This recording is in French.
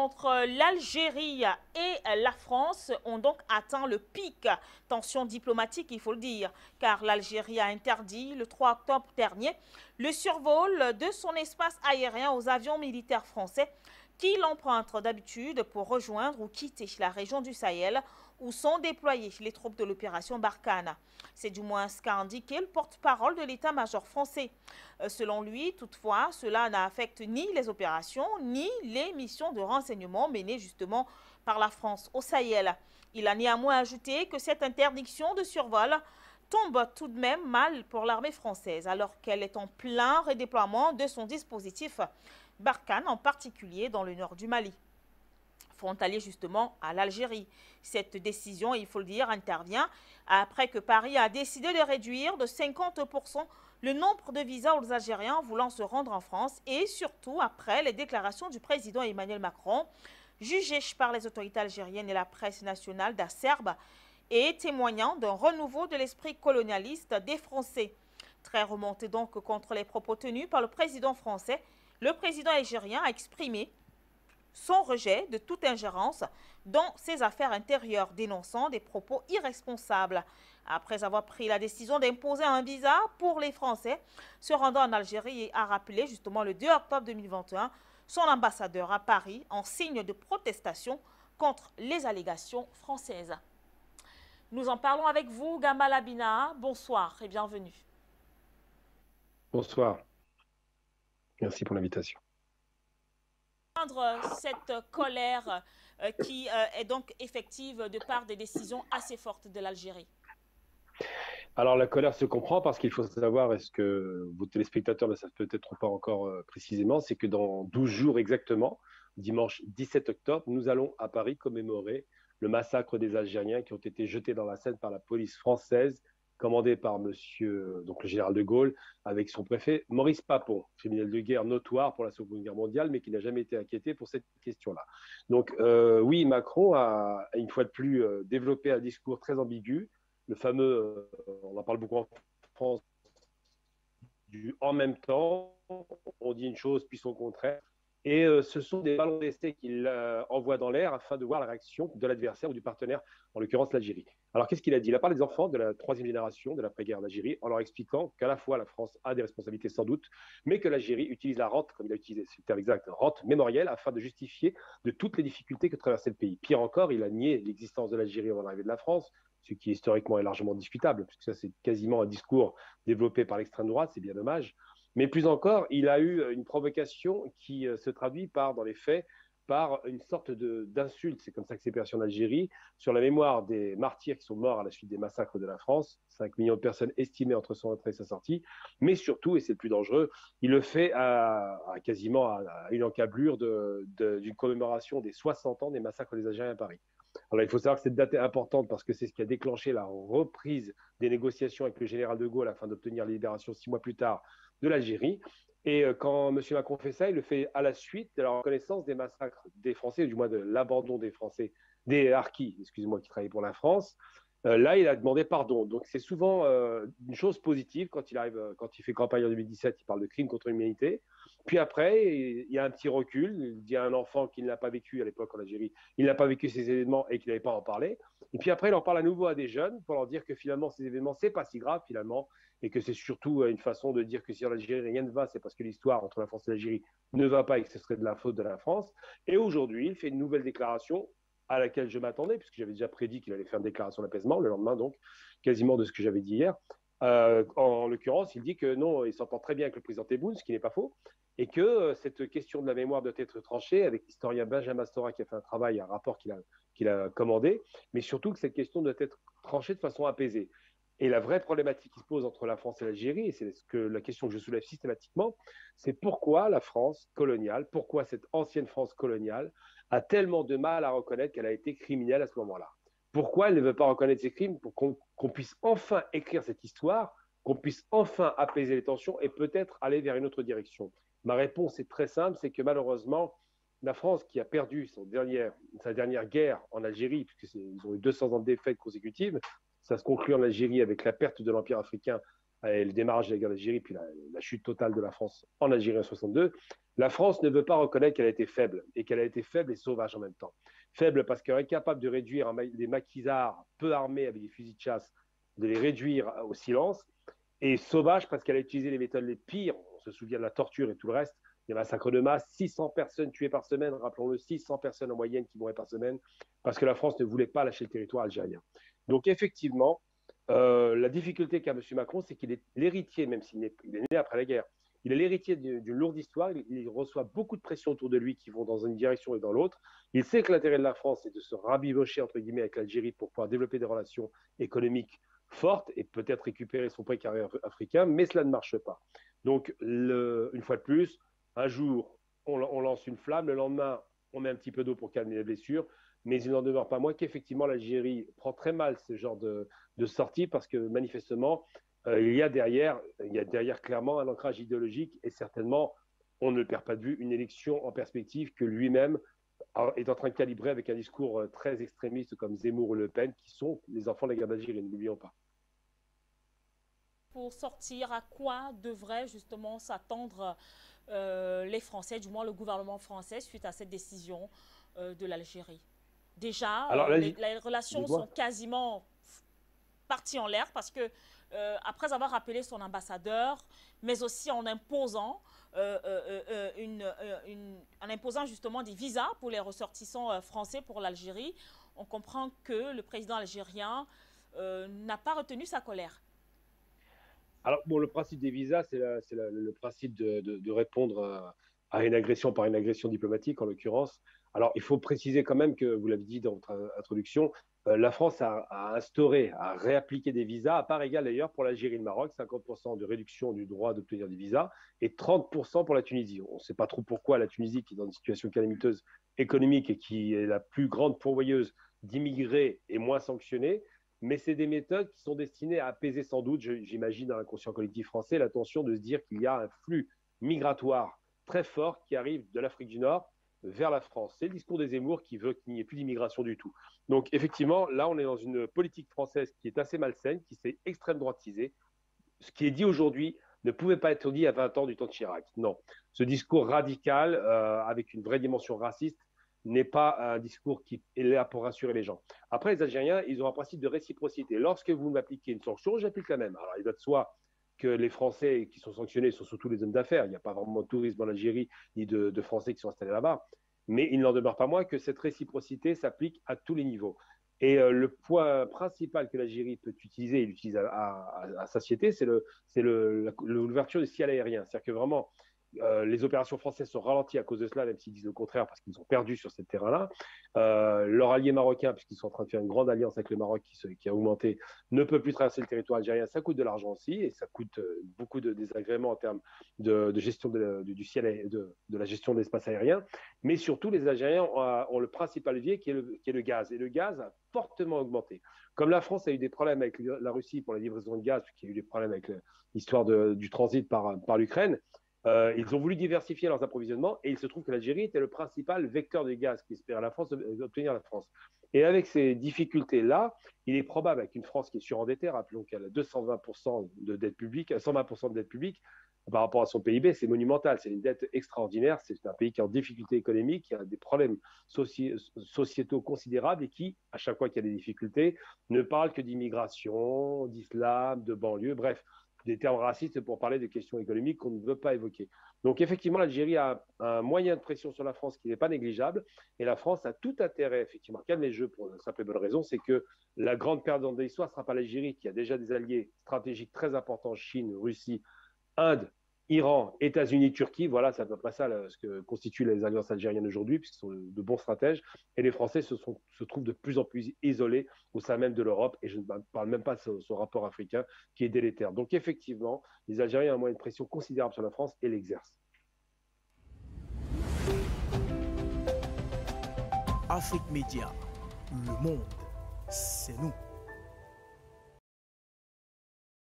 entre l'Algérie et la France ont donc atteint le pic. Tension diplomatique, il faut le dire, car l'Algérie a interdit le 3 octobre dernier le survol de son espace aérien aux avions militaires français qui l'empruntent d'habitude pour rejoindre ou quitter la région du Sahel où sont déployées les troupes de l'opération Barkhane. C'est du moins ce qu'a indiqué le porte-parole de l'état-major français. Selon lui, toutefois, cela n'affecte ni les opérations ni les missions de renseignement menées justement par la France au Sahel. Il a néanmoins ajouté que cette interdiction de survol tombe tout de même mal pour l'armée française alors qu'elle est en plein redéploiement de son dispositif Barkhane, en particulier dans le nord du Mali, frontalier justement à l'Algérie. Cette décision, il faut le dire, intervient après que Paris a décidé de réduire de 50% le nombre de visas aux Algériens voulant se rendre en France et surtout après les déclarations du président Emmanuel Macron, jugées par les autorités algériennes et la presse nationale d'acerbe et témoignant d'un renouveau de l'esprit colonialiste des Français. Très remonté donc contre les propos tenus par le président français, le président algérien a exprimé son rejet de toute ingérence dans ses affaires intérieures, dénonçant des propos irresponsables. Après avoir pris la décision d'imposer un visa pour les Français se rendant en Algérie et a rappelé justement le 2 octobre 2021 son ambassadeur à Paris en signe de protestation contre les allégations françaises. Nous en parlons avec vous, Gamal Abina. Bonsoir et bienvenue. Bonsoir. Merci pour l'invitation. Cette colère qui est donc effective de par des décisions assez fortes de l'Algérie. Alors la colère se comprend parce qu'il faut savoir, est-ce que vos téléspectateurs ne savent peut-être pas encore précisément, c'est que dans 12 jours exactement, dimanche 17 octobre, nous allons à Paris commémorer le massacre des Algériens qui ont été jetés dans la Seine par la police française, commandée par monsieur, donc le général de Gaulle, avec son préfet Maurice Papon, criminel de guerre notoire pour la Seconde Guerre mondiale, mais qui n'a jamais été inquiété pour cette question-là. Donc oui, Macron a une fois de plus développé un discours très ambigu, le fameux, on en parle beaucoup en France, du en même temps, on dit une chose puis son contraire. Et ce sont des ballons d'essai qu'il envoie dans l'air afin de voir la réaction de l'adversaire ou du partenaire, en l'occurrence l'Algérie. Alors qu'est-ce qu'il a dit? Il a parlé des enfants de la troisième génération de l'après-guerre d'Algérie, en leur expliquant qu'à la fois la France a des responsabilités sans doute, mais que l'Algérie utilise la rente, comme il a utilisé ce terme exact, rente mémorielle, afin de justifier de toutes les difficultés que traversait le pays. Pire encore, il a nié l'existence de l'Algérie avant l'arrivée de la France, ce qui historiquement est largement discutable, puisque ça c'est quasiment un discours développé par l'extrême droite, c'est bien dommage. Mais plus encore, il a eu une provocation qui se traduit par, dans les faits, par une sorte d'insulte, c'est comme ça que c'est perçu en Algérie, sur la mémoire des martyrs qui sont morts à la suite des massacres de la France, 5 millions de personnes estimées entre son entrée et sa sortie, mais surtout, et c'est le plus dangereux, il le fait quasiment à une encablure d'une commémoration des 60 ans des massacres des Algériens à Paris. Alors, il faut savoir que cette date est importante parce que c'est ce qui a déclenché la reprise des négociations avec le général de Gaulle afin d'obtenir la libération 6 mois plus tard de l'Algérie. Et quand M. Macron fait ça, il le fait à la suite de la reconnaissance des massacres des Français, du moins de l'abandon des Français, des harkis, excusez-moi, qui travaillaient pour la France. Là, il a demandé pardon. Donc, c'est souvent une chose positive quand il arrive, quand il fait campagne en 2017, il parle de crimes contre l'humanité. Puis après, il y a un petit recul. Il dit à un enfant qui ne l'a pas vécu à l'époque en Algérie, il n'a pas vécu ces événements et qu'il n'avait pas à en parler. Et puis après, il en parle à nouveau à des jeunes pour leur dire que finalement, ces événements, c'est pas si grave finalement, et que c'est surtout une façon de dire que si en Algérie rien ne va, c'est parce que l'histoire entre la France et l'Algérie ne va pas et que ce serait de la faute de la France. Et aujourd'hui, il fait une nouvelle déclaration à laquelle je m'attendais, puisque j'avais déjà prédit qu'il allait faire une déclaration d'apaisement le lendemain, donc quasiment de ce que j'avais dit hier. En l'occurrence, il dit que non, il s'entend très bien avec le président Tebboune, ce qui n'est pas faux, et que cette question de la mémoire doit être tranchée avec l'historien Benjamin Stora qui a fait un travail, un rapport qu'il a commandé, mais surtout que cette question doit être tranchée de façon apaisée. Et la vraie problématique qui se pose entre la France et l'Algérie, et c'est la question que je soulève systématiquement, c'est pourquoi la France coloniale, pourquoi cette ancienne France coloniale a tellement de mal à reconnaître qu'elle a été criminelle à ce moment-là. Pourquoi elle ne veut pas reconnaître ses crimes pour qu'on puisse enfin écrire cette histoire, qu'on puisse enfin apaiser les tensions et peut-être aller vers une autre direction. Ma réponse est très simple, c'est que malheureusement, la France qui a perdu sa dernière guerre en Algérie, puisqu'ils ont eu 200 ans de défaites consécutives, ça se conclut en Algérie avec la perte de l'Empire africain et le démarrage de la guerre d'Algérie, puis la chute totale de la France en Algérie en 62, la France ne veut pas reconnaître qu'elle a été faible, et qu'elle a été faible et sauvage en même temps. Faible parce qu'elle est incapable de réduire des maquisards peu armés avec des fusils de chasse, de les réduire au silence, et sauvage parce qu'elle a utilisé les méthodes les pires, on se souvient de la torture et tout le reste, des massacres de masse, 600 personnes tuées par semaine, rappelons-le, 600 personnes en moyenne qui mouraient par semaine, parce que la France ne voulait pas lâcher le territoire algérien. Donc effectivement, la difficulté qu'a M. Macron, c'est qu'il est l'héritier, même s'il est né après la guerre, il est l'héritier d'une lourde histoire, il reçoit beaucoup de pression autour de lui qui vont dans une direction et dans l'autre. Il sait que l'intérêt de la France est de se rabibocher, entre guillemets, avec l'Algérie pour pouvoir développer des relations économiques fortes et peut-être récupérer son précaré africain, mais cela ne marche pas. Donc, une fois de plus, un jour, on lance une flamme, le lendemain, on met un petit peu d'eau pour calmer les blessures, mais il n'en demeure pas moins qu'effectivement, l'Algérie prend très mal ce genre de sortie parce que manifestement, il y a derrière clairement un ancrage idéologique et certainement, on ne perd pas de vue, une élection en perspective que lui-même est en train de calibrer avec un discours très extrémiste comme Zemmour ou Le Pen, qui sont les enfants de la guerre d'Algérie, ne l'oublions pas. Pour sortir, à quoi devraient justement s'attendre les Français, du moins le gouvernement français, suite à cette décision de l'Algérie? Déjà, Alors, les relations sont quasiment parties en l'air parce que après avoir appelé son ambassadeur, mais aussi en imposant, justement des visas pour les ressortissants français pour l'Algérie, on comprend que le président algérien n'a pas retenu sa colère. Alors, bon, le principe des visas, c'est le principe de répondre à une agression par une agression diplomatique, en l'occurrence. Alors, il faut préciser quand même que, vous l'avez dit dans votre introduction, la France a instauré, a réappliqué des visas, à part égale d'ailleurs pour l'Algérie et le Maroc, 50% de réduction du droit d'obtenir des visas et 30% pour la Tunisie. On ne sait pas trop pourquoi la Tunisie, qui est dans une situation calamiteuse économique et qui est la plus grande pourvoyeuse d'immigrés, est moins sanctionnée. Mais c'est des méthodes qui sont destinées à apaiser sans doute, j'imagine, dans l'inconscient collectif français, l'attention de se dire qu'il y a un flux migratoire très fort qui arrive de l'Afrique du Nord vers la France. C'est le discours des Zemmour qui veut qu'il n'y ait plus d'immigration du tout. Donc effectivement, là, on est dans une politique française qui est assez malsaine, qui s'est extrême droitisée. Ce qui est dit aujourd'hui ne pouvait pas être dit à 20 ans du temps de Chirac. Non. Ce discours radical, avec une vraie dimension raciste, n'est pas un discours qui est là pour rassurer les gens. Après, les Algériens, ils ont un principe de réciprocité. Lorsque vous m'appliquez une sanction, j'applique la même. Alors, il va de soi que les Français qui sont sanctionnés sont surtout les hommes d'affaires. Il n'y a pas vraiment de tourisme en Algérie, ni de Français qui sont installés là-bas. Mais il n'en demeure pas moins que cette réciprocité s'applique à tous les niveaux. Et le point principal que l'Algérie peut utiliser, et l'utilise à satiété, c'est l'ouverture du ciel aérien. C'est-à-dire que vraiment, les opérations françaises sont ralenties à cause de cela, même s'ils disent le contraire, parce qu'ils ont perdu sur ce terrain-là. Leur allié marocain, puisqu'ils sont en train de faire une grande alliance avec le Maroc qui a augmenté, ne peut plus traverser le territoire algérien. Ça coûte de l'argent aussi, et ça coûte beaucoup de désagréments en termes de gestion du ciel et de la gestion de l'espace aérien. Mais surtout, les Algériens ont le principal levier qui est le gaz. Et le gaz a fortement augmenté. Comme la France a eu des problèmes avec la Russie pour la livraison de gaz, puisqu'il y a eu des problèmes avec l'histoire du transit par l'Ukraine, ils ont voulu diversifier leurs approvisionnements et il se trouve que l'Algérie était le principal vecteur de gaz qu'espérait la France d'obtenir la France. Et avec ces difficultés-là, il est probable, avec une France qui est surendettée, rappelons qu'elle a 220% de dette publique, 120% de dette publique par rapport à son PIB, c'est monumental, c'est une dette extraordinaire, c'est un pays qui est en difficulté économique, qui a des problèmes sociétaux considérables et qui, à chaque fois qu'il y a des difficultés, ne parle que d'immigration, d'islam, de banlieue, bref, des termes racistes pour parler de questions économiques qu'on ne veut pas évoquer. Donc effectivement, l'Algérie a un moyen de pression sur la France qui n'est pas négligeable et la France a tout intérêt, effectivement, à calmer les jeux pour une simple et bonne raison, c'est que la grande perdante de l'histoire ne sera pas l'Algérie qui a déjà des alliés stratégiques très importants, Chine, Russie, Inde, Iran, États-Unis, Turquie, voilà, c'est à peu près ça ce que constituent les alliances algériennes aujourd'hui, puisqu'ils sont de bons stratèges. Et les Français se trouvent de plus en plus isolés au sein même de l'Europe. Et je ne parle même pas de ce rapport africain qui est délétère. Donc effectivement, les Algériens ont un moyen de pression considérable sur la France et l'exercent. Afrique Média, le monde, c'est nous.